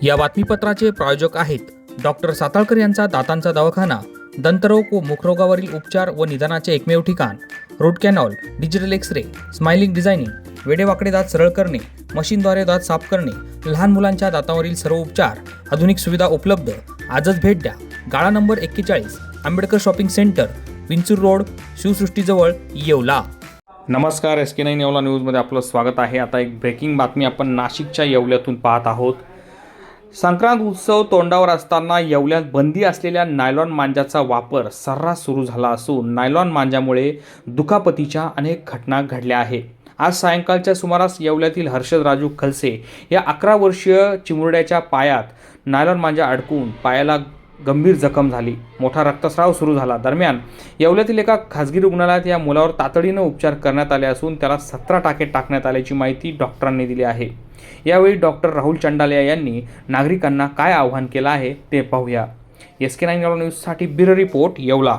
या बातमीपत्राचे प्रायोजक आहेत डॉक्टर साताळकर यांचा दातांचा दवाखाना, दंतरोग व मुखरोगावरील उपचार व निदानाचे एकमेव ठिकाण. Root canal, digital X-ray, smiling designing, वेडेवाकडे दात सरळ करणे, मशीनद्वारे दात साफ करणे, लहान मुलांच्या दातांवरील सर्व उपचार, आधुनिक सुविधा उपलब्ध. आजच भेट द्या. गाळा number 41, Ambedkar shopping centre, Vinchur road, शिवसृष्टीजवळ, येवला. नमस्कार, SK9 येवला न्यूजमध्ये आपलं स्वागत आहे. आता एक ब्रेकिंग बातमी आपण नाशिकच्या येवल्यातून पाहत आहोत. संक्रांत उत्सव तोंडावर असताना येवल्यात बंदी असलेल्या नायलॉन मांजाचा वापर सर्रास सुरू झाला असून नायलॉन मांजामुळे दुखापतीच्या अनेक घटना घडल्या आहेत. आज सायंकाळच्या सुमारास येवल्यातील हर्षद राजू खलसे या 11 वर्षीय चिमुरड्याच्या पायात नायलॉन मांजा अडकून पायाला गंभीर जखम झाली. मोठा रक्तस्राव सुरू झाला. दरम्यान येवल्यातील एका खासगी रुग्णालयात या मुलावर तातडीनं उपचार करण्यात आले असून त्याला 17 टाके टाकण्यात आल्याची माहिती डॉक्टरांनी दिली आहे. यावेळी डॉक्टर राहुल चंडालिया यांनी नागरिकांना काय आवाहन केलं आहे ते पाहूया. SK9 न्यूजसाठी ब्युरो रिपोर्ट, येवला.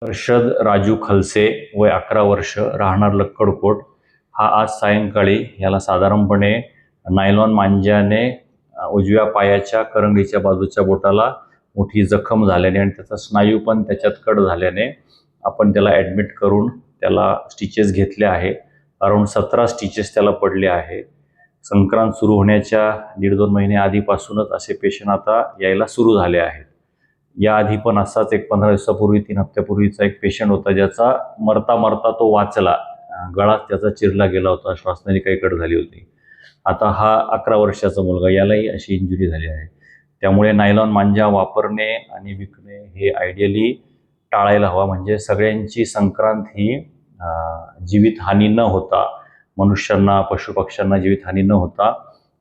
हर्षद राजू खलसे, वय 11 वर्ष, राहणार लक्कडकोट, हा आज सायंकाळी याला साधारणपणे नायलॉन मांज्याने उजव्या पायाच्या करंगीच्या बाजूच्या बोटाला मोठी जखम झाल्याने आणि त्याचा स्नायू पण त्याच्यात कट झाल्याने आपण त्याला ॲडमिट करून त्याला स्टिचेस घेतले आहे. अराऊंड 17 स्टिचेस त्याला पडले आहे. संक्रांत सुरू होण्याच्या 1.5-2 महिने आधीपासूनच असे पेशंट आता यायला सुरू झाले आहेत. याआधी पण असाच एक 15 दिवसापूर्वी 3 हप्त्यापूर्वीचा एक पेशंट होता ज्याचा मरता मरता तो वाचला. गळाच त्याचा चिरला गेला होता, श्वासनलिका कट झाली होती. आता हा 11 वर्षाचा मुलगा, यालाही अशी इंजुरी झाली आहे. त्यामुळे नायलॉन मांजा वापरणे आणि विकणे हे आयडियली टाळायला हवा. म्हणजे सगळ्यांची संक्रांत ही जीवितहानी न होता, मनुष्यांना पशुपक्ष्यांना जीवितहानी न होता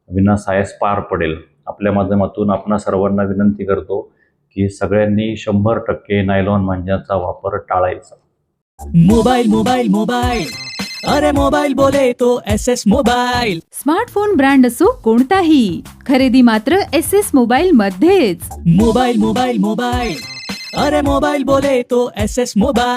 विनासायास पार पडेल. आपल्या माध्यमातून आपणा सर्वांना विनंती करतो की सगळ्यांनी 100% नायलॉन मांजाचा वापर टाळायचा. मोबाइल मोबाइल मोबाइल, अरे मोबाइल बोले तो SS मोबाइल. स्मार्टफोन ब्रँड असो कोणताही, खरेदी मात्र SS मोबाइल मध्येच. मोबाइल मोबाइल मोबाइल, अरे मोबाइल बोले तो SS मोबाइल.